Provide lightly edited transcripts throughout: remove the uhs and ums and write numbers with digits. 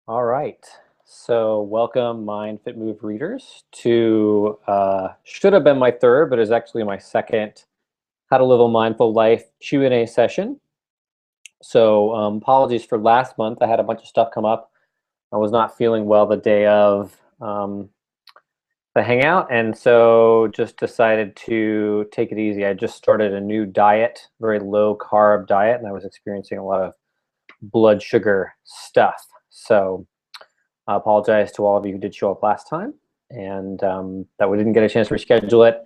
All right. So welcome, Mind Fit Move readers, to should have been my third, but is actually my second How to Live a Mindful Life Q&A session. So apologies for last month. I had a bunch of stuff come up. I was not feeling well the day of the hangout, and so just decided to take it easy. I just started a new diet, very low carb diet, and I was experiencing a lot of blood sugar stuff. So I apologize to all of you who did show up last time and that we didn't get a chance to reschedule it.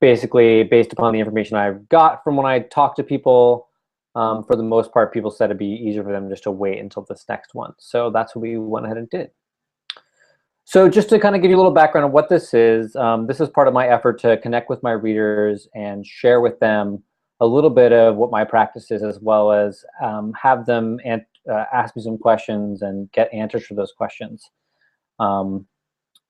Basically, based upon the information I got from when I talked to people, for the most part, people said it'd be easier for them just to wait until this next one. So that's what we went ahead and did. So just to kind of give you a little background on what this is part of my effort to connect with my readers and share with them a little bit of what my practice is, as well as have them ask me some questions and get answers for those questions kind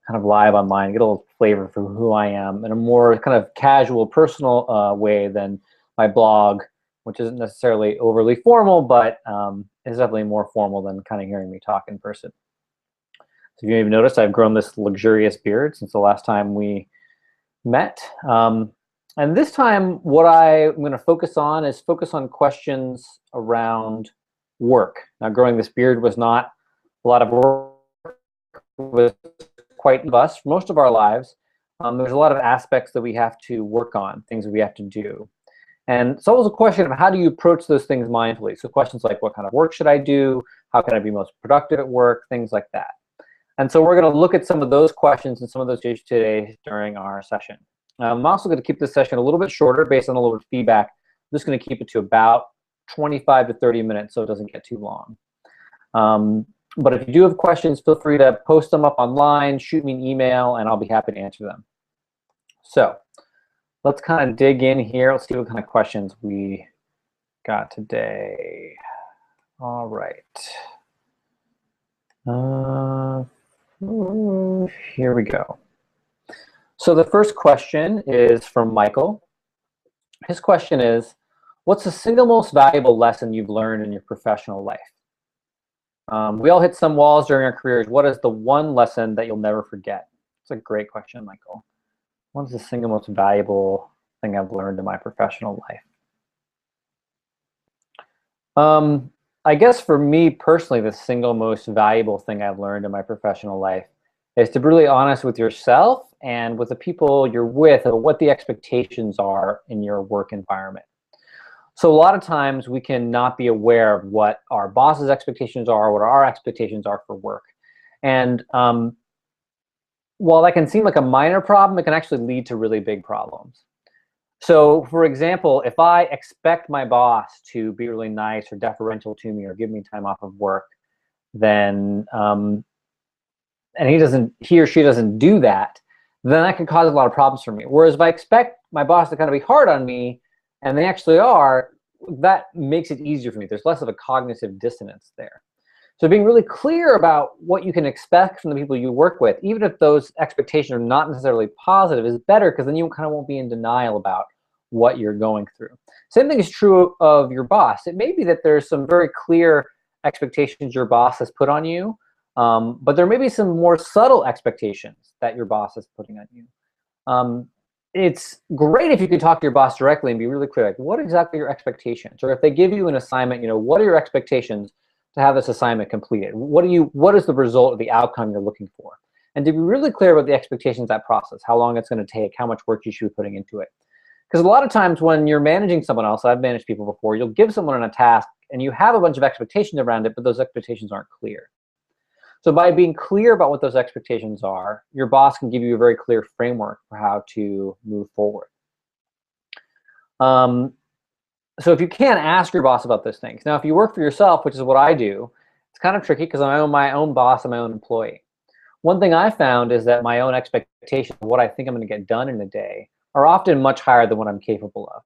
of live online, get a little flavor for who I am in a more kind of casual, personal way than my blog, which isn't necessarily overly formal, but is definitely more formal than kind of hearing me talk in person. So if you even noticed, I've grown this luxurious beard since the last time we met. And this time, what I'm going to focus on is questions around work. Now, growing this beard was not a lot of work. It was quite a bust for most of our lives. There's a lot of aspects that we have to work on, things that we have to do. And it's always a question of how do you approach those things mindfully? So questions like, what kind of work should I do? How can I be most productive at work? Things like that. And so we're going to look at some of those questions and some of those issues today during our session. I'm also going to keep this session a little bit shorter based on a little bit of feedback. I'm just going to keep it to about 25 to 30 minutes so it doesn't get too long. But if you do have questions, feel free to post them up online, shoot me an email, and I'll be happy to answer them. So let's kind of dig in here. Let's see what kind of questions we got today. All right. Here we go. So the first question is from Michael. His question is, what's the single most valuable lesson you've learned in your professional life? We all hit some walls during our careers. What is the one lesson that you'll never forget? It's a great question, Michael. What is the single most valuable thing I've learned in my professional life? I guess for me personally, the single most valuable thing I've learned in my professional life is to be really honest with yourself and with the people you're with about what the expectations are in your work environment. So a lot of times we can not be aware of what our boss's expectations are, what our expectations are for work. And while that can seem like a minor problem, it can actually lead to really big problems. So for example, if I expect my boss to be really nice or deferential to me or give me time off of work, then and he or she doesn't do that, then that can cause a lot of problems for me. Whereas if I expect my boss to kind of be hard on me, and they actually are, that makes it easier for me. There's less of a cognitive dissonance there. So being really clear about what you can expect from the people you work with, even if those expectations are not necessarily positive, is better, because then you kind of won't be in denial about what you're going through. Same thing is true of your boss. It may be that there's some very clear expectations your boss has put on you, but there may be some more subtle expectations that your boss is putting on you. It's great if you can talk to your boss directly and be really clear, like, what exactly are your expectations? Or if they give you an assignment, what are your expectations to have this assignment completed? What is the result or the outcome you're looking for? And to be really clear about the expectations of that process, how long it's going to take, how much work you should be putting into it. Because a lot of times when you're managing someone else, I've managed people before, you'll give someone a task and you have a bunch of expectations around it, but those expectations aren't clear. So by being clear about what those expectations are, your boss can give you a very clear framework for how to move forward. So if you can, ask your boss about those things. Now, if you work for yourself, which is what I do, it's kind of tricky because I'm my own boss and my own employee. One thing I found is that my own expectations of what I think I'm going to get done in a day are often much higher than what I'm capable of.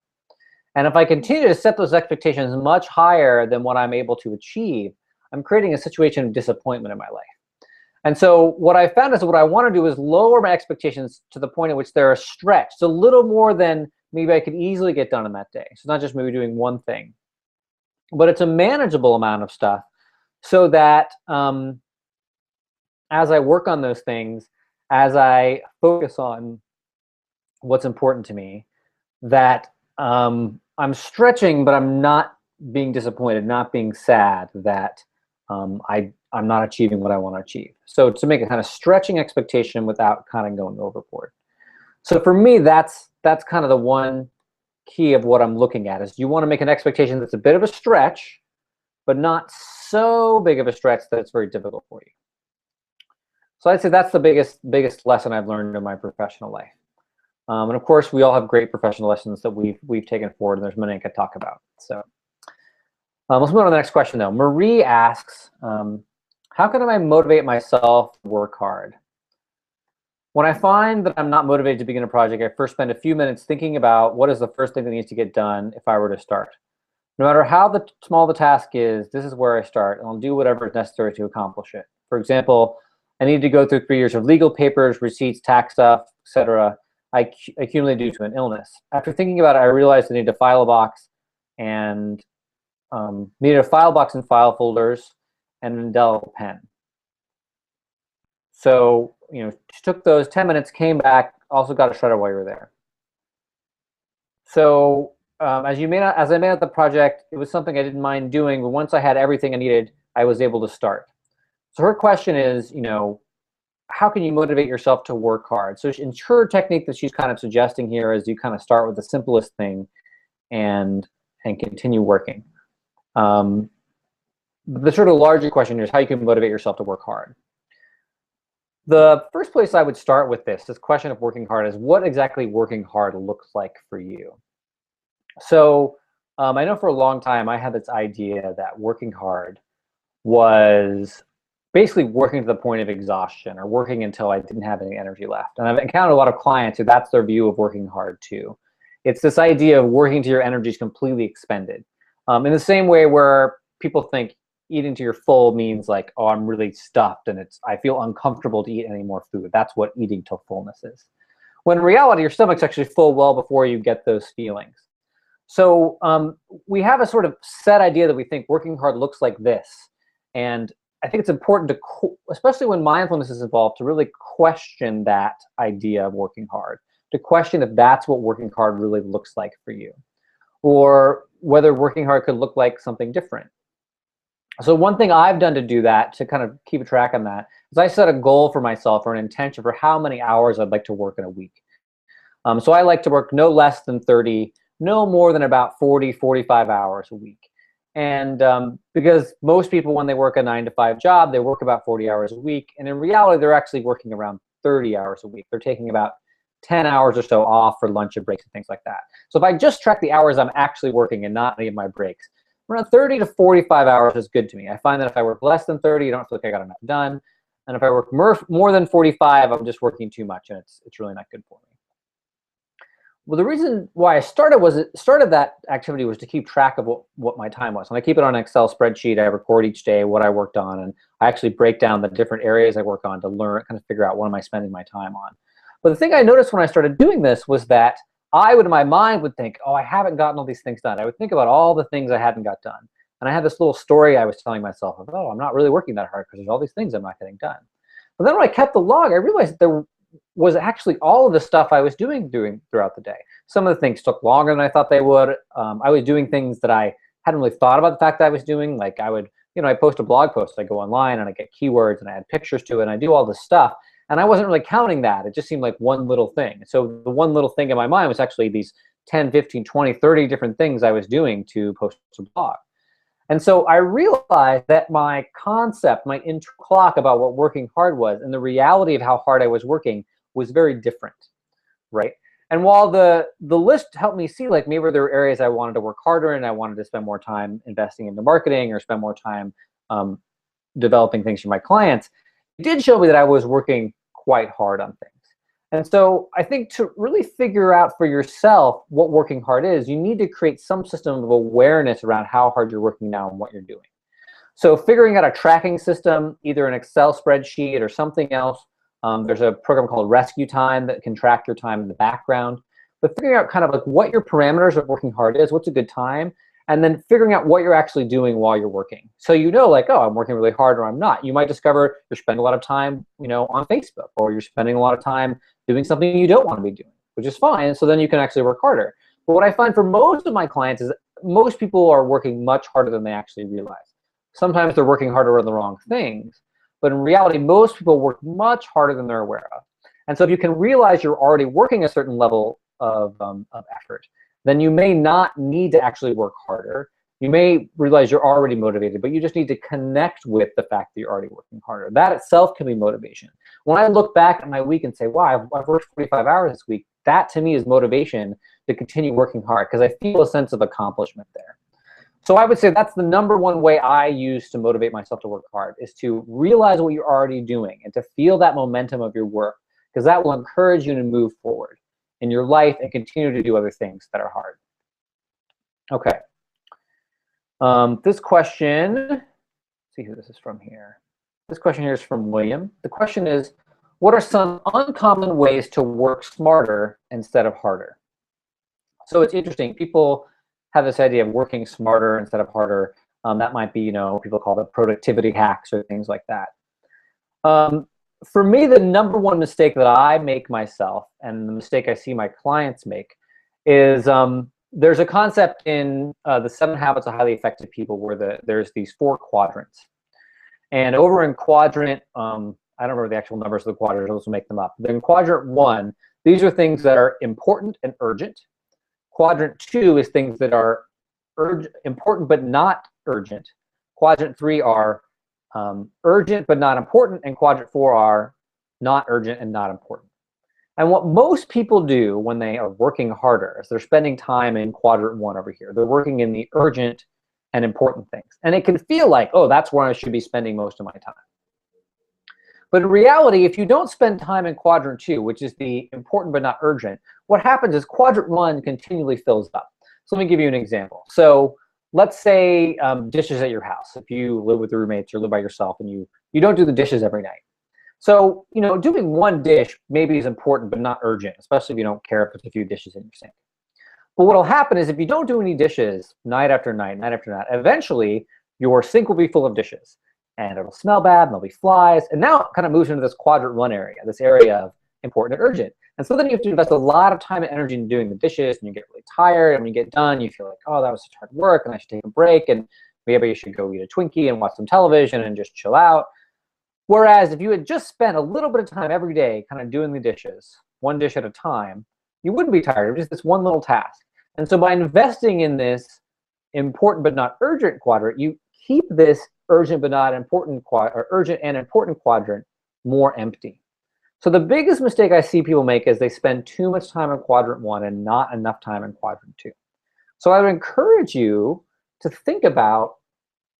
And if I continue to set those expectations much higher than what I'm able to achieve, I'm creating a situation of disappointment in my life. And so what I found is that what I want to do is lower my expectations to the point at which they're stretched. So a little more than maybe I could easily get done in that day. So not just maybe doing one thing, but it's a manageable amount of stuff so that as I work on those things, as I focus on what's important to me, that I'm stretching, but I'm not being disappointed, not being sad that I'm not achieving what I want to achieve. So to make a kind of stretching expectation without kind of going overboard. So for me, that's kind of the one key of what I'm looking at is you want to make an expectation that's a bit of a stretch, but not so big of a stretch that it's very difficult for you. So I'd say that's the biggest lesson I've learned in my professional life. And of course, we all have great professional lessons that we've taken forward, and there's many I could talk about. So let's move on to the next question, though. Marie asks, how can I motivate myself to work hard? When I find that I'm not motivated to begin a project, I first spend a few minutes thinking about what is the first thing that needs to get done if I were to start. No matter how small the task is, this is where I start, and I'll do whatever is necessary to accomplish it. For example, I need to go through 3 years of legal papers, receipts, tax stuff, etc. I accumulated due to an illness. After thinking about it, I realized I need to file a box and needed a file box and file folders and an indelible pen. So, she took those 10 minutes, came back, also got a shredder while you were there. So as I made out the project, it was something I didn't mind doing, but once I had everything I needed, I was able to start. So her question is, how can you motivate yourself to work hard? So in her technique that she's kind of suggesting here is you kind of start with the simplest thing and continue working. The sort of larger question is how you can motivate yourself to work hard. The first place I would start with this question of working hard is what exactly working hard looks like for you. So I know for a long time I had this idea that working hard was basically working to the point of exhaustion or working until I didn't have any energy left. And I've encountered a lot of clients who that's their view of working hard too. It's this idea of working till your energy is completely expended. In the same way where people think eating to your full means like, oh, I'm really stuffed and I feel uncomfortable to eat any more food. That's what eating till fullness is. When in reality, your stomach's actually full well before you get those feelings. So we have a sort of set idea that we think working hard looks like this. And I think it's important to, especially when mindfulness is involved, to really question that idea of working hard, to question if that's what working hard really looks like for you, or whether working hard could look like something different. So one thing I've done to do that, to kind of keep a track on that, is I set a goal for myself or an intention for how many hours I'd like to work in a week. So I like to work no less than 30, no more than about 40, 45 hours a week. And because most people, when they work a 9-to-5 job, they work about 40 hours a week. And in reality, they're actually working around 30 hours a week. They're taking about 10 hours or so off for lunch and breaks and things like that. So if I just track the hours I'm actually working and not any of my breaks, around 30 to 45 hours is good to me. I find that if I work less than 30, I don't feel like I got enough done. And if I work more than 45, I'm just working too much, and it's really not good for me. Well, the reason why I started that activity was to keep track of what my time was. And I keep it on an Excel spreadsheet. I record each day what I worked on, and I actually break down the different areas I work on to learn, kind of figure out what am I spending my time on. But the thing I noticed when I started doing this was that I would, in my mind, would think, oh, I haven't gotten all these things done. I would think about all the things I hadn't got done. And I had this little story I was telling myself of, oh, I'm not really working that hard because there's all these things I'm not getting done. But then when I kept the log, I realized there was actually all of the stuff I was doing throughout the day. Some of the things took longer than I thought they would. I was doing things that I hadn't really thought about the fact that I was doing. Like I would, I post a blog post, I go online and I get keywords and I add pictures to it and I do all this stuff. And I wasn't really counting that. It just seemed like one little thing. So the one little thing in my mind was actually these 10, 15, 20, 30 different things I was doing to post a blog. And so I realized that my concept, my internal clock about what working hard was and the reality of how hard I was working was very different, right? And while the list helped me see like maybe there were areas I wanted to work harder in, I wanted to spend more time investing into marketing or spend more time developing things for my clients, it did show me that I was working quite hard on things. And so I think to really figure out for yourself what working hard is, you need to create some system of awareness around how hard you're working now and what you're doing. So figuring out a tracking system, either an Excel spreadsheet or something else. There's a program called Rescue Time that can track your time in the background. But figuring out kind of like what your parameters of working hard is, what's a good time, and then figuring out what you're actually doing while you're working. So you know, like, oh, I'm working really hard or I'm not. You might discover you're spending a lot of time, on Facebook, or you're spending a lot of time doing something you don't want to be doing, which is fine. So then you can actually work harder. But what I find for most of my clients is most people are working much harder than they actually realize. Sometimes they're working harder on the wrong things, but in reality, most people work much harder than they're aware of. And so if you can realize you're already working a certain level of effort, then you may not need to actually work harder. You may realize you're already motivated, but you just need to connect with the fact that you're already working harder. That itself can be motivation. When I look back at my week and say, wow, I've worked 45 hours this week, that to me is motivation to continue working hard because I feel a sense of accomplishment there. So I would say that's the number one way I use to motivate myself to work hard, is to realize what you're already doing and to feel that momentum of your work, because that will encourage you to move forward in your life and continue to do other things that are hard. Okay. This question, let's see who this is from here. This question here is from William. The question is, what are some uncommon ways to work smarter instead of harder? So it's interesting. People have this idea of working smarter instead of harder. That might be, people call it productivity hacks or things like that. For me, the number one mistake that I make myself, and the mistake I see my clients make, is there's a concept in the 7 Habits of Highly Effective People where there's these 4 quadrants. And over in quadrant, I don't remember the actual numbers of the quadrants, I'll just make them up. Then in quadrant 1, these are things that are important and urgent. Quadrant 2 is things that are important but not urgent. Quadrant 3 are urgent but not important, and quadrant 4 are not urgent and not important. And what most people do when they are working harder is they're spending time in quadrant 1 over here. They're working in the urgent and important things. And it can feel like, oh, that's where I should be spending most of my time. But in reality, if you don't spend time in quadrant 2, which is the important but not urgent, what happens is quadrant 1 continually fills up. So let me give you an example. So let's say dishes at your house. If you live with your roommates or live by yourself and you don't do the dishes every night. So, doing one dish maybe is important but not urgent, especially if you don't care if it's a few dishes in your sink. But what will happen is if you don't do any dishes night after night, eventually your sink will be full of dishes. And it'll smell bad, and there'll be flies. And now it kind of moves into this quadrant 1 area, this area of important and urgent. And so then you have to invest a lot of time and energy in doing the dishes, and you get really tired. And when you get done, you feel like, oh, that was such hard work, and I should take a break, and maybe you should go eat a Twinkie and watch some television and just chill out. Whereas if you had just spent a little bit of time every day kind of doing the dishes, one dish at a time, you wouldn't be tired of just this one little task. And so by investing in this important but not urgent quadrant, you keep this urgent but not important urgent and important quadrant more empty. So the biggest mistake I see people make is they spend too much time in quadrant 1 and not enough time in quadrant 2. So I would encourage you to think about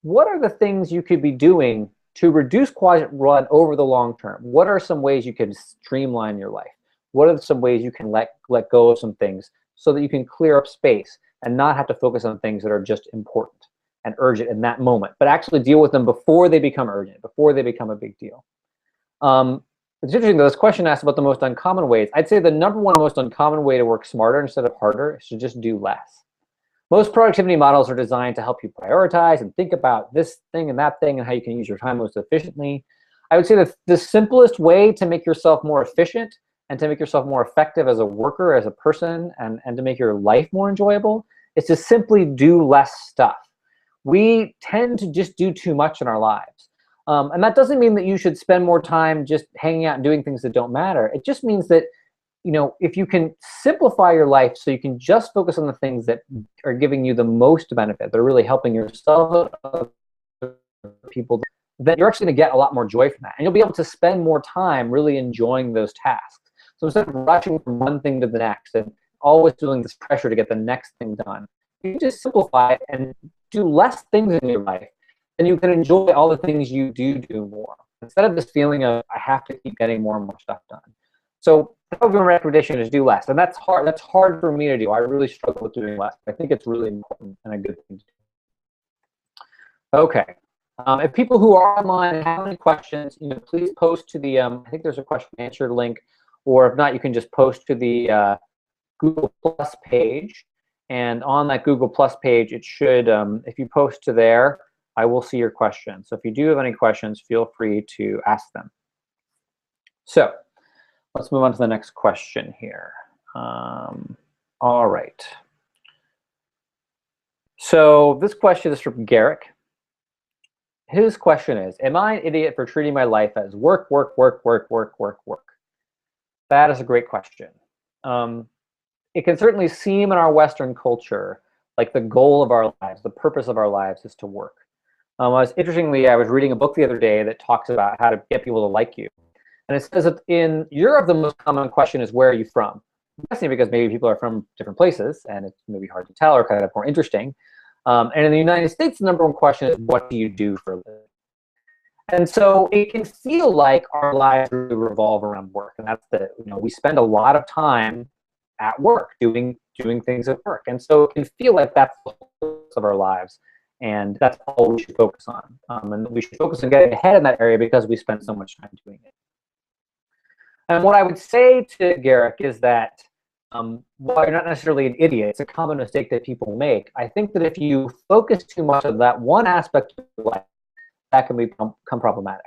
what are the things you could be doing to reduce quadrant 1 over the long term. What are some ways you can streamline your life? What are some ways you can let go of some things so that you can clear up space and not have to focus on things that are just important and urgent in that moment, but actually deal with them before they become urgent, before they become a big deal. It's interesting though, this question asked about the most uncommon ways. I'd say the number one most uncommon way to work smarter instead of harder is to just do less. Most productivity models are designed to help you prioritize and think about this thing and that thing and how you can use your time most efficiently. I would say that the simplest way to make yourself more efficient and to make yourself more effective as a worker, as a person, and to make your life more enjoyable is to simply do less stuff. We tend to just do too much in our lives. And that doesn't mean that you should spend more time just hanging out and doing things that don't matter. It just means that, if you can simplify your life so you can just focus on the things that are giving you the most benefit, that are really helping yourself and other people, then you're actually going to get a lot more joy from that. And you'll be able to spend more time really enjoying those tasks. So instead of rushing from one thing to the next and always feeling this pressure to get the next thing done, you can just simplify it and do less things in your life, and you can enjoy all the things you do more. Instead of this feeling of, I have to keep getting more and more stuff done. So my recommendation is do less. And that's hard. That's hard for me to do. I really struggle with doing less. I think it's really important and a good thing to do. Okay. If people who are online have any questions, please post to the, I think there's a question and answer link, or if not, you can just post to the Google Plus page. And on that Google Plus page, it should, if you post to there, I will see your questions. So if you do have any questions, feel free to ask them. So let's move on to the next question here. All right. So this question is from Garrick. His question is, am I an idiot for treating my life as work, work, work, work, work, work, work? That is a great question. It can certainly seem in our Western culture like the goal of our lives, the purpose of our lives is to work. Interestingly, I was reading a book the other day that talks about how to get people to like you. And it says that in Europe, the most common question is, where are you from? I'm guessing because maybe people are from different places and it's maybe hard to tell or kind of more interesting. And in the United States, the number one question is, what do you do for a living? And so it can feel like our lives really revolve around work. And that's we spend a lot of time at work doing things at work. And so it can feel like that's the focus of our lives. And that's all we should focus on. And we should focus on getting ahead in that area because we spend so much time doing it. And what I would say to Garrick is that while you're not necessarily an idiot, it's a common mistake that people make. I think that if you focus too much on that one aspect of your life, that can become problematic.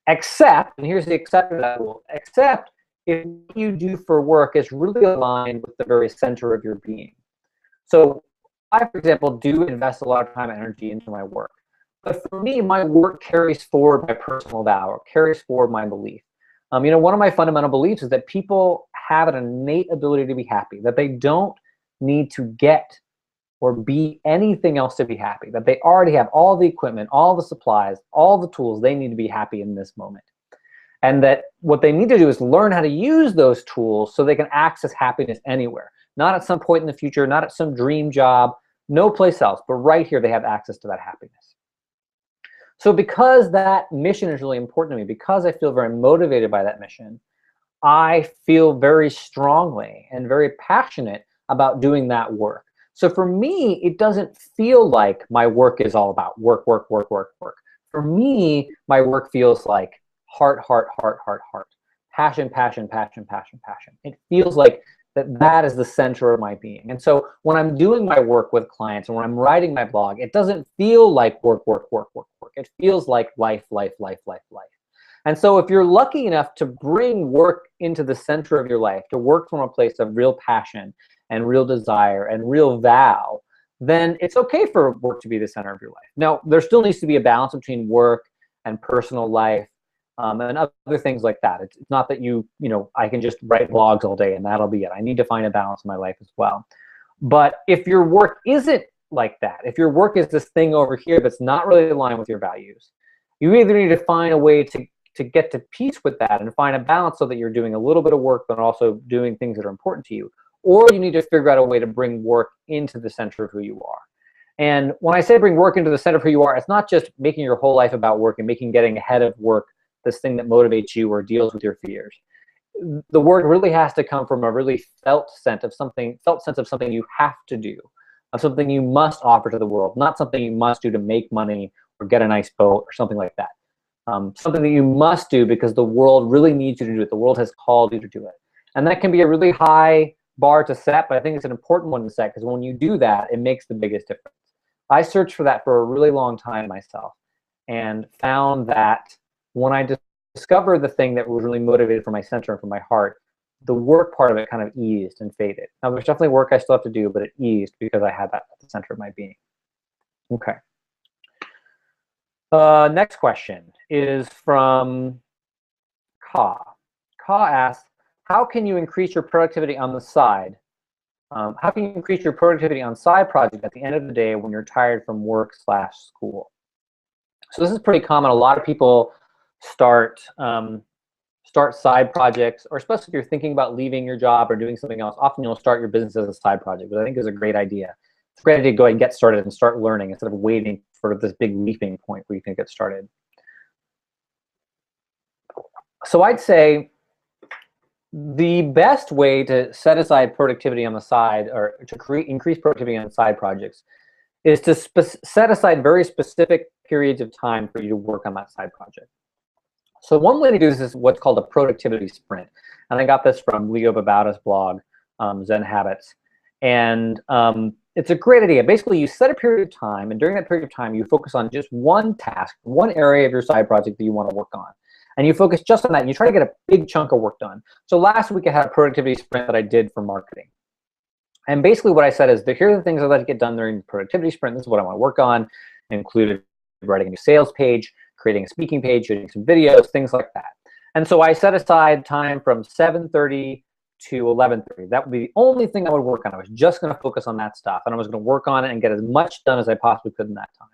Except, and here's the exception to that rule, except if what you do for work is really aligned with the very center of your being. So I, for example, do invest a lot of time and energy into my work. But for me, my work carries forward my personal vow, or carries forward my belief. One of my fundamental beliefs is that people have an innate ability to be happy, that they don't need to get or be anything else to be happy, that they already have all the equipment, all the supplies, all the tools they need to be happy in this moment. And that what they need to do is learn how to use those tools so they can access happiness anywhere. Not at some point in the future, not at some dream job, no place else, but right here they have access to that happiness. So because that mission is really important to me, because I feel very motivated by that mission, I feel very strongly and very passionate about doing that work. So for me, it doesn't feel like my work is all about work, work, work, work, work. For me, my work feels like heart, heart, heart, heart, heart. Passion, passion, passion, passion, passion. It feels like that is the center of my being. And so when I'm doing my work with clients and when I'm writing my blog, it doesn't feel like work, work, work, work, work. It feels like life, life, life, life, life. And so if you're lucky enough to bring work into the center of your life, to work from a place of real passion and real desire and real vow, then it's okay for work to be the center of your life. Now, there still needs to be a balance between work and personal life and other things like that. It's not that I can just write blogs all day and that'll be it. I need to find a balance in my life as well. But if your work isn't like that, if your work is this thing over here that's not really aligned with your values, you either need to find a way to get to peace with that and find a balance so that you're doing a little bit of work but also doing things that are important to you, or you need to figure out a way to bring work into the center of who you are. And when I say bring work into the center of who you are, it's not just making your whole life about work and making getting ahead of work this thing that motivates you or deals with your fears. The work really has to come from a really felt sense of something you have to do, of something you must offer to the world, not something you must do to make money or get a nice boat or something like that. Something that you must do because the world really needs you to do it. The world has called you to do it. And that can be a really high bar to set, but I think it's an important one to set because when you do that, it makes the biggest difference. I searched for that for a really long time myself and found that when I discovered the thing that was really motivated from my center and from my heart, the work part of it kind of eased and faded. Now, there's definitely work I still have to do, but it eased because I had that at the center of my being. Okay. Next question is from Ka. Ka asks, how can you increase your productivity on the side? How can you increase your productivity on side projects at the end of the day when you're tired from work/school? So this is pretty common. A lot of people start side projects, or especially if you're thinking about leaving your job or doing something else, often you'll start your business as a side project, which I think is a great idea. It's a great idea to go ahead and get started and start learning instead of waiting for this big leaping point where you can get started. So I'd say the best way to set aside productivity on the side, or to increase productivity on side projects, is to set aside very specific periods of time for you to work on that side project. So one way to do this is what's called a productivity sprint. And I got this from Leo Babauta's blog, Zen Habits. And it's a great idea. Basically, you set a period of time, and during that period of time, you focus on just one task, one area of your side project that you want to work on. And you focus just on that, and you try to get a big chunk of work done. So last week, I had a productivity sprint that I did for marketing. And basically what I said is that here are the things I'd like to get done during the productivity sprint. This is what I want to work on. Included writing a new sales page, creating a speaking page, shooting some videos, things like that. And so I set aside time from 7:30 to 11:30. That would be the only thing I would work on. I was just going to focus on that stuff, and I was going to work on it and get as much done as I possibly could in that time.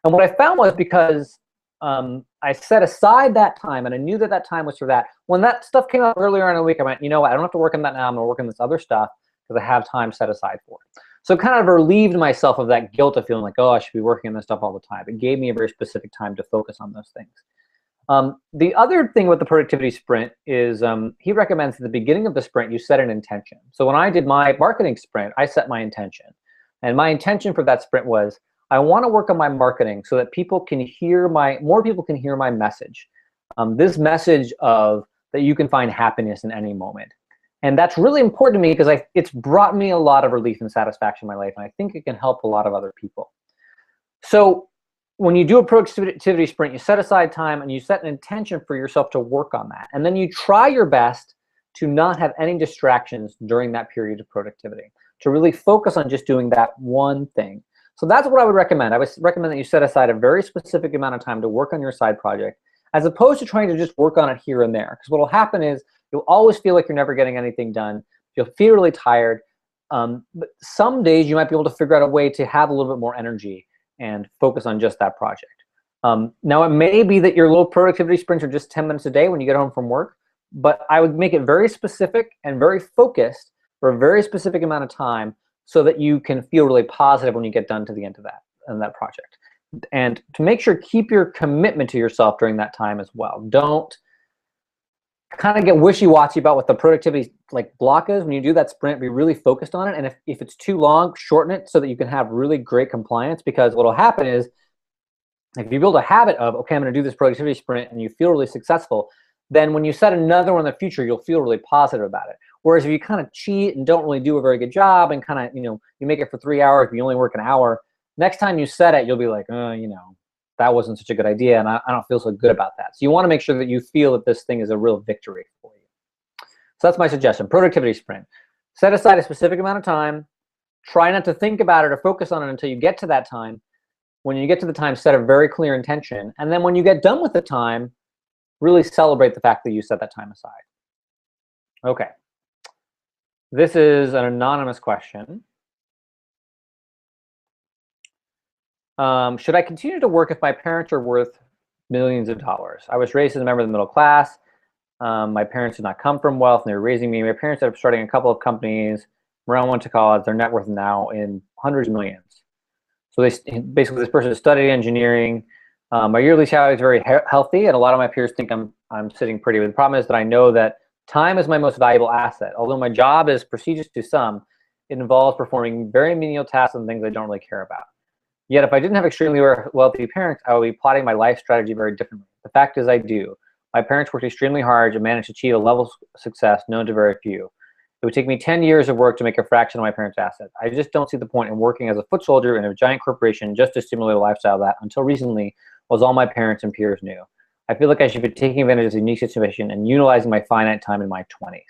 And what I found was because I set aside that time, and I knew that that time was for that. When that stuff came up earlier in the week, I went, you know what, I don't have to work on that now. I'm going to work on this other stuff because I have time set aside for it. So it kind of relieved myself of that guilt of feeling like, oh, I should be working on this stuff all the time. It gave me a very specific time to focus on those things. The other thing with the productivity sprint is he recommends at the beginning of the sprint, you set an intention. So when I did my marketing sprint, I set my intention. And my intention for that sprint was, I want to work on my marketing so that people can hear more people can hear my message. This message of that you can find happiness in any moment. And that's really important to me because it's brought me a lot of relief and satisfaction in my life. And I think it can help a lot of other people. So when you do a productivity sprint, you set aside time and you set an intention for yourself to work on that. And then you try your best to not have any distractions during that period of productivity, to really focus on just doing that one thing. So that's what I would recommend. I would recommend that you set aside a very specific amount of time to work on your side project, as opposed to trying to just work on it here and there. Because what will happen is you'll always feel like you're never getting anything done. You'll feel really tired. But some days you might be able to figure out a way to have a little bit more energy and focus on just that project. Now, it may be that your low productivity sprints are just 10 minutes a day when you get home from work, but I would make it very specific and very focused for a very specific amount of time so that you can feel really positive when you get done to the end of that project. And to make sure, keep your commitment to yourself during that time as well. Don't kind of get wishy-washy about what the productivity block is. When you do that sprint, be really focused on it. And if it's too long, shorten it so that you can have really great compliance, because what will happen is if you build a habit of, okay, I'm going to do this productivity sprint, and you feel really successful, then when you set another one in the future, you'll feel really positive about it. Whereas if you kind of cheat and don't really do a very good job and kind of, you make it for 3 hours, but you only work an hour, next time you set it, you'll be like, that wasn't such a good idea, and I don't feel so good about that. So you want to make sure that you feel that this thing is a real victory for you. So that's my suggestion, productivity sprint. Set aside a specific amount of time. Try not to think about it or focus on it until you get to that time. When you get to the time, set a very clear intention. And then when you get done with the time, really celebrate the fact that you set that time aside. Okay. This is an anonymous question. Should I continue to work if my parents are worth millions of dollars? I was raised as a member of the middle class. My parents did not come from wealth, and they were raising me. My parents ended up starting a couple of companies. Around went to college. Their net worth now in hundreds of millions. So basically, this person studied engineering. My yearly salary is very healthy, and a lot of my peers think I'm sitting pretty. But the problem is that I know that time is my most valuable asset. Although my job is prestigious to some, it involves performing very menial tasks and things I don't really care about. Yet if I didn't have extremely wealthy parents, I would be plotting my life strategy very differently. The fact is I do. My parents worked extremely hard to manage to achieve a level of success known to very few. It would take me 10 years of work to make a fraction of my parents' assets. I just don't see the point in working as a foot soldier in a giant corporation just to stimulate a lifestyle that, until recently, was all my parents and peers knew. I feel like I should be taking advantage of this unique situation and utilizing my finite time in my 20s.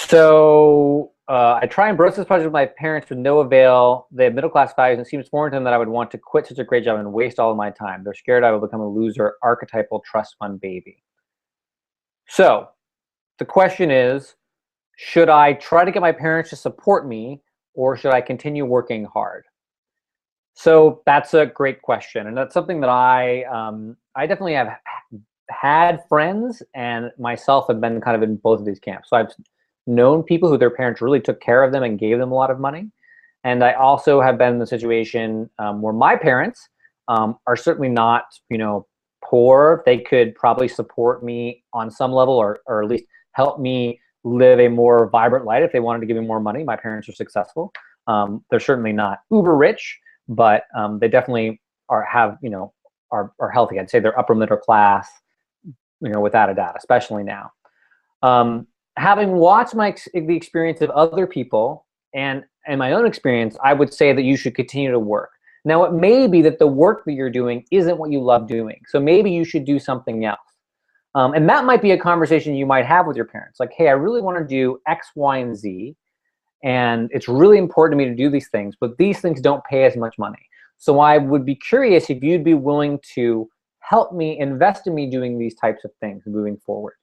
So I try and broach this project with my parents with no avail. They have middle-class values, and it seems foreign to them that I would want to quit such a great job and waste all of my time. They're scared I will become a loser, archetypal trust fund baby. So the question is, should I try to get my parents to support me, or should I continue working hard? So that's a great question, and that's something that I definitely have had friends and myself have been kind of in both of these camps. So I've known people who their parents really took care of them and gave them a lot of money. And I also have been in the situation where my parents are certainly not, poor. They could probably support me on some level, or at least help me live a more vibrant life if they wanted to give me more money. My parents are successful. They're certainly not uber rich, but they definitely are healthy. I'd say they're upper middle class, without a doubt, especially now. having watched the experience of other people and my own experience, I would say that you should continue to work. Now, it may be that the work that you're doing isn't what you love doing, so maybe you should do something else. And that might be a conversation you might have with your parents, like, hey, I really want to do X, Y, and Z, and it's really important to me to do these things, but these things don't pay as much money. So I would be curious if you'd be willing to help me, invest in me doing these types of things moving forward.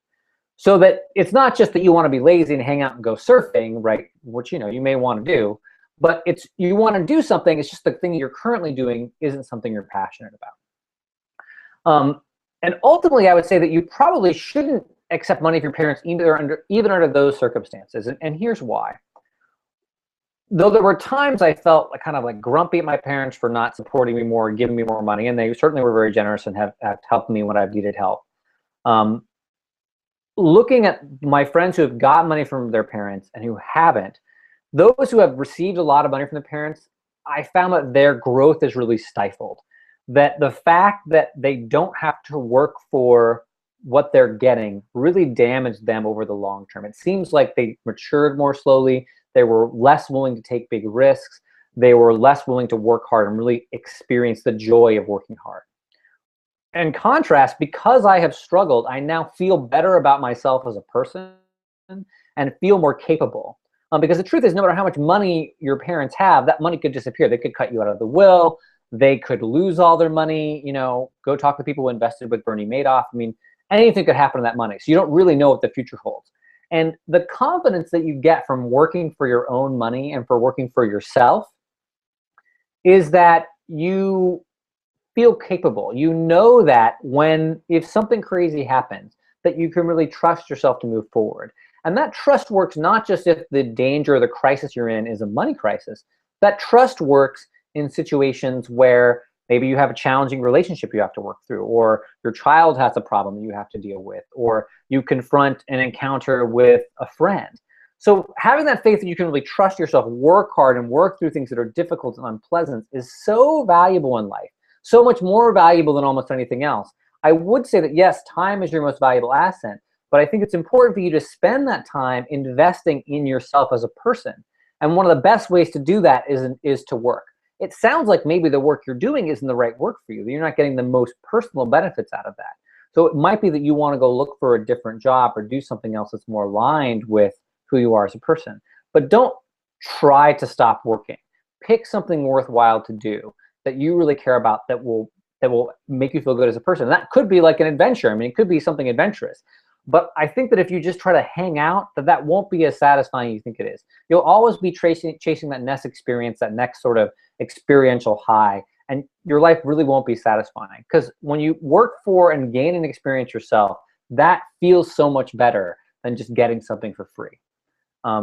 So that it's not just that you want to be lazy and hang out and go surfing, right? Which, you may want to do, but it's you want to do something. It's just the thing you're currently doing isn't something you're passionate about. And ultimately, I would say that you probably shouldn't accept money from your parents even under those circumstances. And here's why. Though there were times I felt kind of like grumpy at my parents for not supporting me more, giving me more money, and they certainly were very generous and have helped me when I've needed help. Looking at my friends who have gotten money from their parents and who haven't, those who have received a lot of money from their parents, I found that their growth is really stifled. That the fact that they don't have to work for what they're getting really damaged them over the long term. It seems like they matured more slowly. They were less willing to take big risks. They were less willing to work hard and really experience the joy of working hard. In contrast, because I have struggled, I now feel better about myself as a person and feel more capable. Because the truth is, no matter how much money your parents have, that money could disappear. They could cut you out of the will. They could lose all their money. Go talk to people who invested with Bernie Madoff. I mean, anything could happen to that money. So you don't really know what the future holds. And the confidence that you get from working for your own money and for working for yourself is that you feel capable. You know that if something crazy happens, that you can really trust yourself to move forward. And that trust works not just if the danger or the crisis you're in is a money crisis. That trust works in situations where maybe you have a challenging relationship you have to work through, or your child has a problem you have to deal with, or you confront an encounter with a friend. So having that faith that you can really trust yourself, work hard, and work through things that are difficult and unpleasant is so valuable in life, so much more valuable than almost anything else. I would say that, yes, time is your most valuable asset, but I think it's important for you to spend that time investing in yourself as a person. And one of the best ways to do that is to work. It sounds like maybe the work you're doing isn't the right work for you, that you're not getting the most personal benefits out of that. So it might be that you want to go look for a different job or do something else that's more aligned with who you are as a person. But don't try to stop working. Pick something worthwhile to do that you really care about, that will make you feel good as a person. And that could be like an adventure. I mean, it could be something adventurous. But I think that if you just try to hang out, that won't be as satisfying as you think it is. You'll always be chasing that next experience, that next sort of experiential high, and your life really won't be satisfying. Because when you work for and gain an experience yourself, that feels so much better than just getting something for free.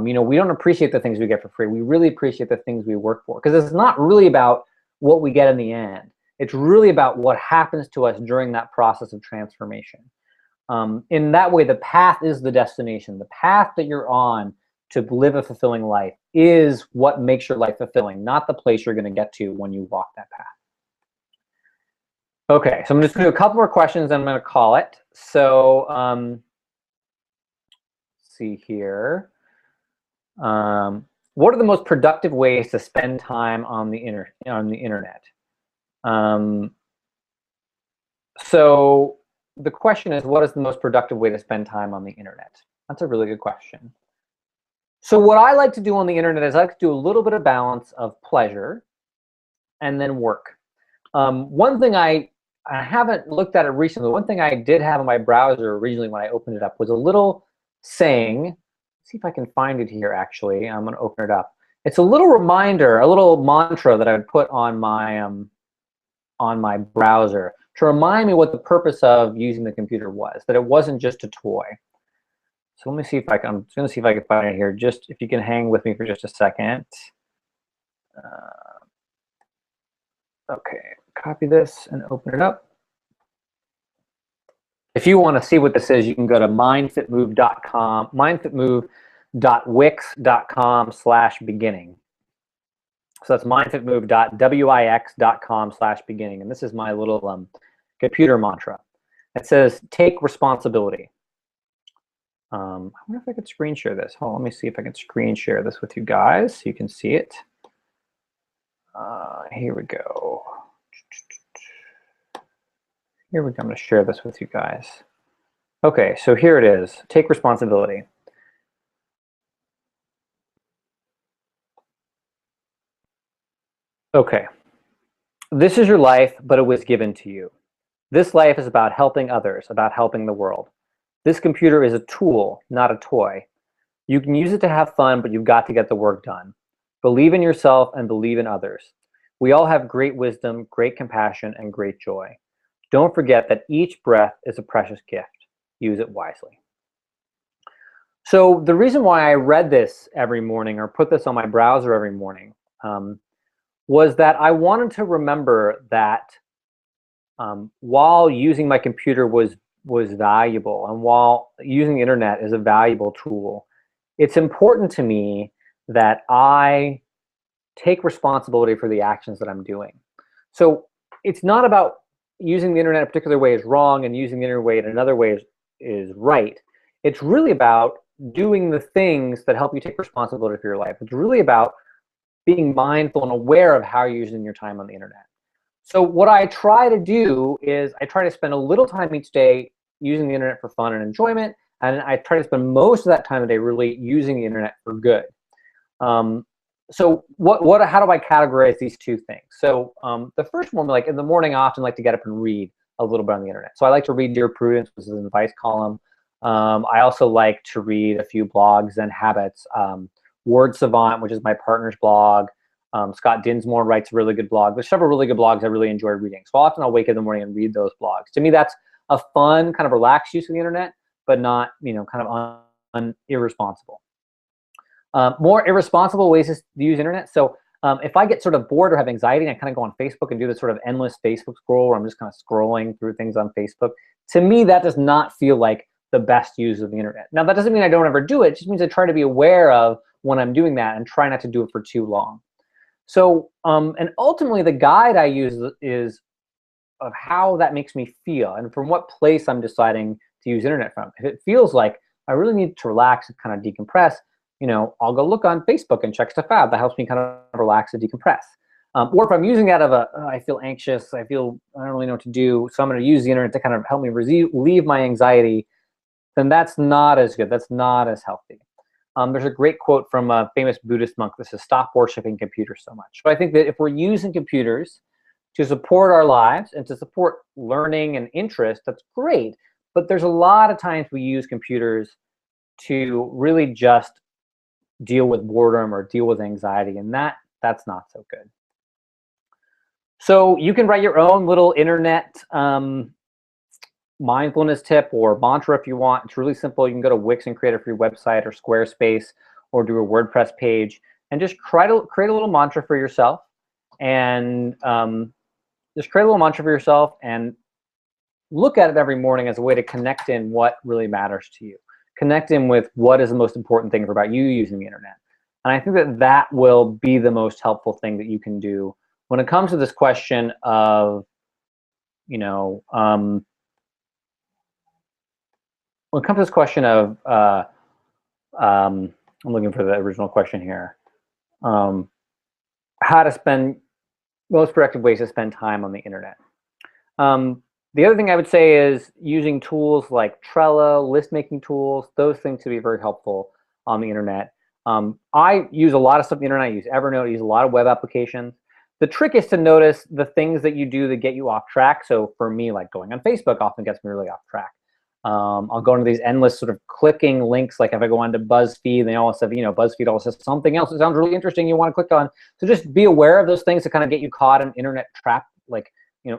We don't appreciate the things we get for free. We really appreciate the things we work for, because it's not really about what we get in the end. It's really about what happens to us during that process of transformation. In that way, the path is the destination. The path that you're on to live a fulfilling life is what makes your life fulfilling, not the place you're going to get to when you walk that path. Okay, so I'm just going to do a couple more questions and I'm going to call it. So let's see here. What are the most productive ways to spend time on the internet? So the question is, what is the most productive way to spend time on the internet? That's a really good question. So what I like to do on the internet is I like to do a little bit of balance of pleasure and then work. One thing I haven't looked at it recently. One thing I did have in my browser originally when I opened it up was a little saying. Let's see if I can find it here, actually. I'm going to open it up. It's a little reminder, a little mantra that I would put on my browser to remind me what the purpose of using the computer was, that it wasn't just a toy. So let me see if I'm just going to see if I can find it here. Just if you can hang with me for just a second. Okay, copy this and open it up. If you want to see what this is, you can go to mindfitmove.com, mindfitmove.wix.com/beginning. So that's mindfitmove.wix.com/beginning. And this is my little computer mantra. It says, take responsibility. I wonder if I could screen share this. Hold on, let me see if I can screen share this with you guys so you can see it. Here we go. Here we go. I'm going to share this with you guys. Okay, so here it is. Take responsibility. Okay. This is your life, but it was given to you. This life is about helping others, about helping the world. This computer is a tool, not a toy. You can use it to have fun, but you've got to get the work done. Believe in yourself and believe in others. We all have great wisdom, great compassion, and great joy. Don't forget that each breath is a precious gift. Use it wisely. So the reason why I read this every morning or put this on my browser every morning was that I wanted to remember that while using my computer was valuable, and while using the internet is a valuable tool, it's important to me that I take responsibility for the actions that I'm doing. So it's not about using the internet a particular way is wrong and using the internet way in another way is right. It's really about doing the things that help you take responsibility for your life. It's really about being mindful and aware of how you're using your time on the internet. So what I try to do is I try to spend a little time each day using the internet for fun and enjoyment, and I try to spend most of that time of the day really using the internet for good. So how do I categorize these two things? So the first one, like in the morning, I often like to get up and read a little bit on the internet. So I like to read Dear Prudence, which is an advice column. I also like to read a few blogs and habits. Word Savant, which is my partner's blog. Scott Dinsmore writes a really good blog. There's several really good blogs I really enjoy reading. So often I'll wake up in the morning and read those blogs. To me, that's a fun, kind of relaxed use of the internet, but not, kind of irresponsible. More irresponsible ways to use internet. So if I get sort of bored or have anxiety, and I kind of go on Facebook and do this sort of endless Facebook scroll where I'm just kind of scrolling through things on Facebook. To me, that does not feel like the best use of the internet. Now, that doesn't mean I don't ever do it. It just means I try to be aware of when I'm doing that and try not to do it for too long. So, and ultimately the guide I use is of how that makes me feel and from what place I'm deciding to use internet from. If it feels like I really need to relax and kind of decompress, I'll go look on Facebook and check stuff out. That helps me kind of relax and decompress. Or if I'm using that I feel anxious, I don't really know what to do, so I'm going to use the internet to kind of help me relieve my anxiety, then that's not as good. That's not as healthy. There's a great quote from a famous Buddhist monk that says, "Stop worshiping computers so much." So I think that if we're using computers to support our lives and to support learning and interest, that's great. But there's a lot of times we use computers to really just deal with boredom or deal with anxiety, and that's not so good. So you can write your own little internet mindfulness tip or mantra if you want. It's really simple. You can go to Wix and create a free website or Squarespace or do a WordPress page and just try to create a little mantra for yourself and look at it every morning as a way to connect in what really matters to you. Connect in with what is the most important thing about you using the internet. And I think that that will be the most helpful thing that you can do when it comes to this question of, when it comes to this question of, I'm looking for the original question here, how to spend most productive ways to spend time on the internet. The other thing I would say is using tools like Trello, list-making tools, those things to be very helpful on the internet. I use a lot of stuff on the internet. I use Evernote, I use a lot of web applications. The trick is to notice the things that you do that get you off track. So for me, like going on Facebook often gets me really off track. I'll go into these endless sort of clicking links. Like if I go onto BuzzFeed, they always have, BuzzFeed always says something else that sounds really interesting you want to click on. So just be aware of those things that kind of get you caught in internet trap, like,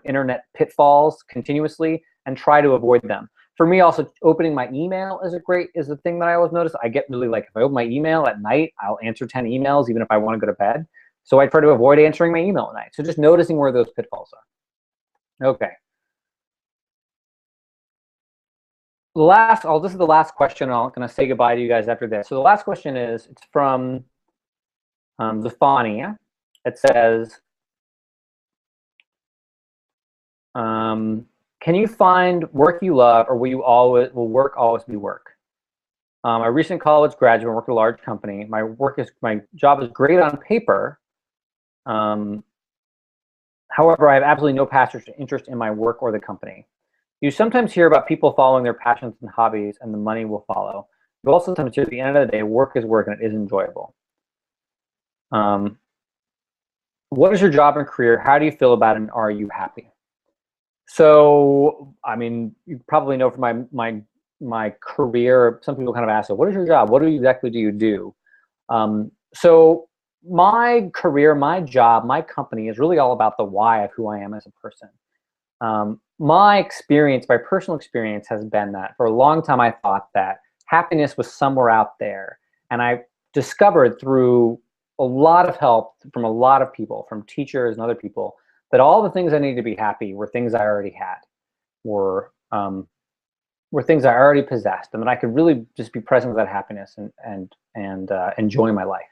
internet pitfalls continuously, and try to avoid them. For me, also opening my email is the thing that I always notice. I get really like, if I open my email at night, I'll answer 10 emails even if I want to go to bed. So I try to avoid answering my email at night. So just noticing where those pitfalls are. Okay. This is the last question. I'm going to say goodbye to you guys after this. So the last question it's from Zafania. It says, can you find work you love, or will work always be work? I'm a recent college graduate, work at a large company. My job is great on paper. Um, However, I have absolutely no passion or interest in my work or the company. You sometimes hear about people following their passions and hobbies, and the money will follow. You also sometimes hear at the end of the day, work is work and it is enjoyable. Um, what is your job and career? How do you feel about it, and are you happy? So, I mean, you probably know from my career, some people kind of ask, so what is your job? What exactly do you do? So my career, my job, my company is really all about the why of who I am as a person. My experience, my personal experience has been that for a long time I thought that happiness was somewhere out there. And I discovered through a lot of help from a lot of people, from teachers and other people, that all the things I needed to be happy were things I already had, were were things I already possessed, and that I could really just be present with that happiness and enjoy my life.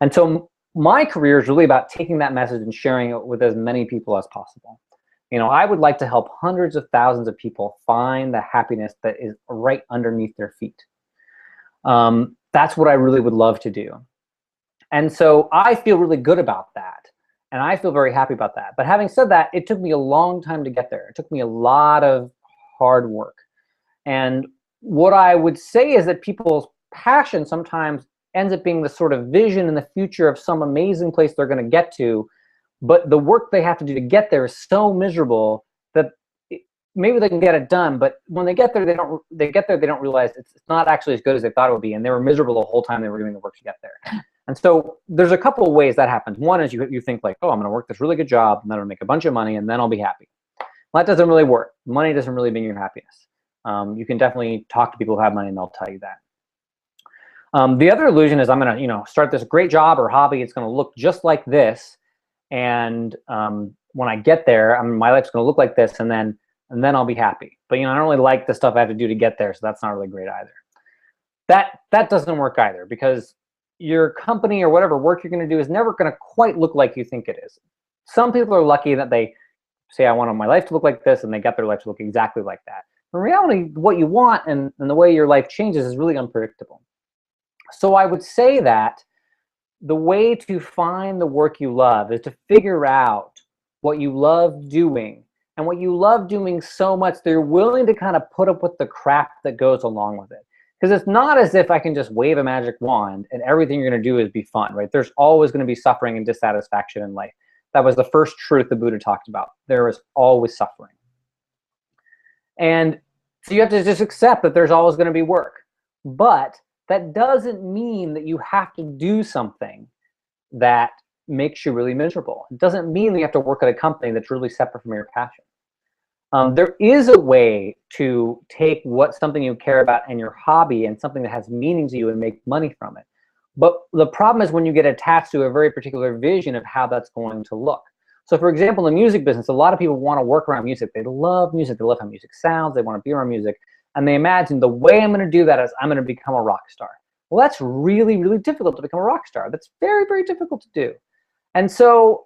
And so my career is really about taking that message and sharing it with as many people as possible. I would like to help hundreds of thousands of people find the happiness that is right underneath their feet. That's what I really would love to do. And so I feel really good about that. And I feel very happy about that. But having said that, it took me a long time to get there. It took me a lot of hard work. And what I would say is that people's passion sometimes ends up being the sort of vision in the future of some amazing place they're going to get to, but the work they have to do to get there is so miserable that maybe they can get it done, but when they get there, they don't realize it's not actually as good as they thought it would be, and they were miserable the whole time they were doing the work to get there. And so there's a couple of ways that happens. One is you think like, oh, I'm going to work this really good job, and then I'll make a bunch of money, and then I'll be happy. Well, that doesn't really work. Money doesn't really mean your happiness. You can definitely talk to people who have money, and they'll tell you that. The other illusion is I'm going to, start this great job or hobby. It's going to look just like this, and when I get there, my life's going to look like this, and then I'll be happy. But I don't really like the stuff I have to do to get there, so that's not really great either. That doesn't work either, because your company or whatever work you're going to do is never going to quite look like you think it is. Some people are lucky that they say, I want my life to look like this, and they get their life to look exactly like that. In reality, what you want and the way your life changes is really unpredictable. So I would say that the way to find the work you love is to figure out what you love doing, and what you love doing so much that you're willing to kind of put up with the crap that goes along with it. Because it's not as if I can just wave a magic wand and everything you're going to do is be fun, right? There's always going to be suffering and dissatisfaction in life. That was the first truth the Buddha talked about. There is always suffering. And so you have to just accept that there's always going to be work. But that doesn't mean that you have to do something that makes you really miserable. It doesn't mean that you have to work at a company that's really separate from your passion. There is a way to take something you care about and your hobby and something that has meaning to you and make money from it. But the problem is when you get attached to a very particular vision of how that's going to look. So for example, in the music business, a lot of people want to work around music. They love music. They love how music sounds. They want to be around music. And they imagine the way I'm going to do that is I'm going to become a rock star. Well, that's really, really difficult to become a rock star. That's very, very difficult to do. And so,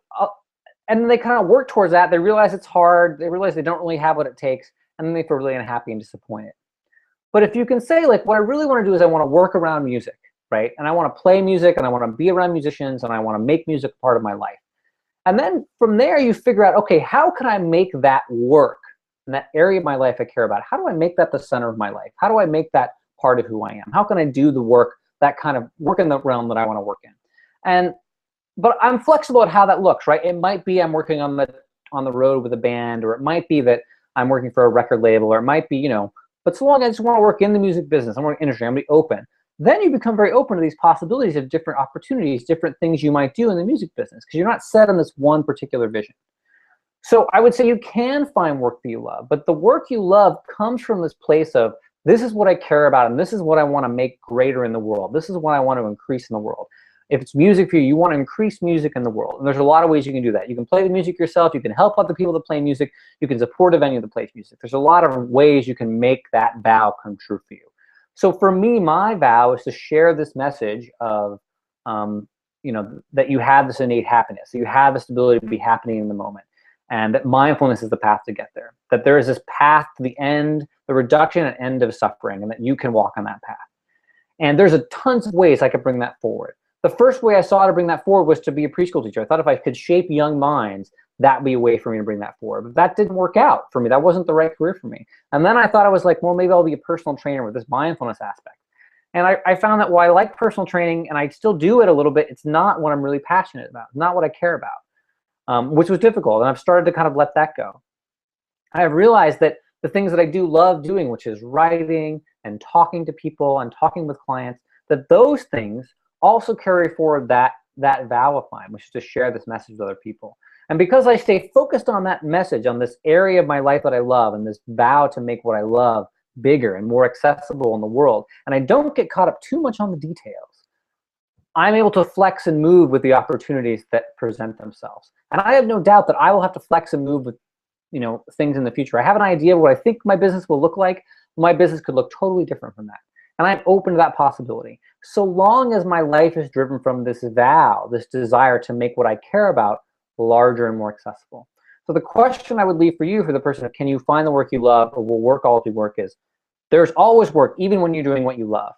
and then they kind of work towards that. They realize it's hard. They realize they don't really have what it takes. And then they feel really unhappy and disappointed. But if you can say, like, what I really want to do is I want to work around music, right? And I want to play music, and I want to be around musicians, and I want to make music part of my life. And then from there, you figure out, okay, how can I make that work in that area of my life I care about? How do I make that the center of my life? How do I make that part of who I am? How can I do the work, that kind of work in the realm that I want to work in? But I'm flexible at how that looks, right? It might be I'm working on the road with a band, or it might be that I'm working for a record label, or it might be, but so long as I just want to work in the music business, I'm working in industry, I'm going to be open. Then you become very open to these possibilities of different opportunities, different things you might do in the music business, because you're not set on this one particular vision. So I would say you can find work that you love, but the work you love comes from this place of, this is what I care about, and this is what I want to make greater in the world. This is what I want to increase in the world. If it's music for you, you want to increase music in the world. And there's a lot of ways you can do that. You can play the music yourself. You can help other people to play music. You can support a venue that plays music. There's a lot of ways you can make that vow come true for you. So for me, my vow is to share this message of, that you have this innate happiness, that you have this ability to be happening in the moment, and that mindfulness is the path to get there. That there is this path to the end, the reduction and end of suffering, and that you can walk on that path. And there's a tons of ways I could bring that forward. The first way I saw to bring that forward was to be a preschool teacher. I thought if I could shape young minds, that would be a way for me to bring that forward. But that didn't work out for me. That wasn't the right career for me. And then I thought I was like, well, maybe I'll be a personal trainer with this mindfulness aspect. And I found that while I like personal training and I still do it a little bit, it's not what I'm really passionate about, not what I care about, which was difficult. And I've started to kind of let that go. I have realized that the things that I do love doing, which is writing and talking to people and talking with clients, that those things also carry forward that vow of mine, which is to share this message with other people. And because I stay focused on that message, on this area of my life that I love, and this vow to make what I love bigger and more accessible in the world, and I don't get caught up too much on the details, I'm able to flex and move with the opportunities that present themselves. And I have no doubt that I will have to flex and move with, you know, things in the future. I have an idea of what I think my business will look like. My business could look totally different from that. And I'm open to that possibility. So long as my life is driven from this vow, this desire to make what I care about larger and more accessible. So the question I would leave for you, for the person of can you find the work you love, or will work always be work, is there's always work, even when you're doing what you love.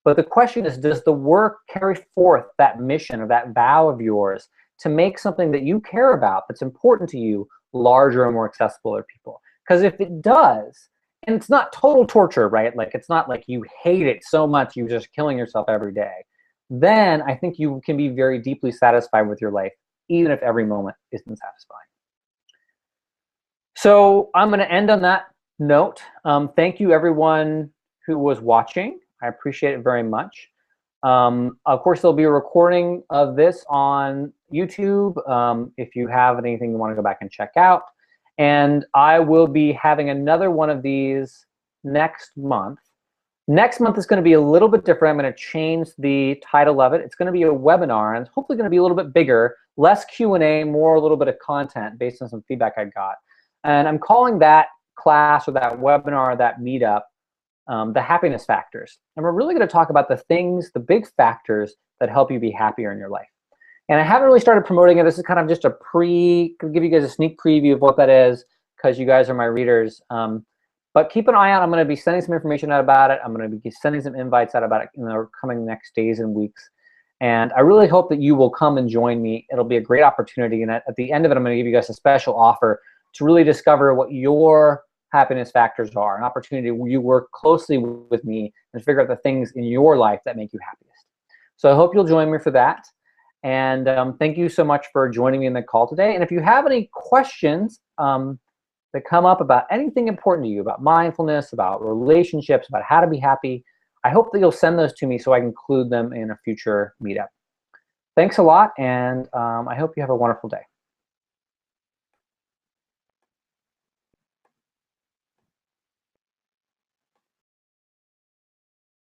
But the question is, does the work carry forth that mission or that vow of yours to make something that you care about, that's important to you, larger and more accessible to people? Because if it does, and it's not total torture, right? Like it's not like you hate it so much you're just killing yourself every day, then I think you can be very deeply satisfied with your life, even if every moment isn't satisfying. So I'm going to end on that note. Thank you everyone who was watching. I appreciate it very much. Of course, there'll be a recording of this on YouTube if you have anything you want to go back and check out. And I will be having another one of these next month. Next month is going to be a little bit different. I'm going to change the title of it. It's going to be a webinar, and it's hopefully going to be a little bit bigger, less Q&A, more a little bit of content based on some feedback I got. And I'm calling that class or that webinar, that meetup, the happiness factors. And we're really going to talk about the things, the big factors that help you be happier in your life. And I haven't really started promoting it. This is kind of just give you guys a sneak preview of what that is, because you guys are my readers. But keep an eye out. I'm going to be sending some information out about it. I'm going to be sending some invites out about it in the coming next days and weeks. And I really hope that you will come and join me. It'll be a great opportunity. And at the end of it, I'm going to give you guys a special offer to really discover what your happiness factors are, an opportunity where you work closely with me and figure out the things in your life that make you happiest. So I hope you'll join me for that. And thank you so much for joining me in the call today. And if you have any questions that come up about anything important to you, about mindfulness, about relationships, about how to be happy, I hope that you'll send those to me so I can include them in a future meetup. Thanks a lot, and I hope you have a wonderful day.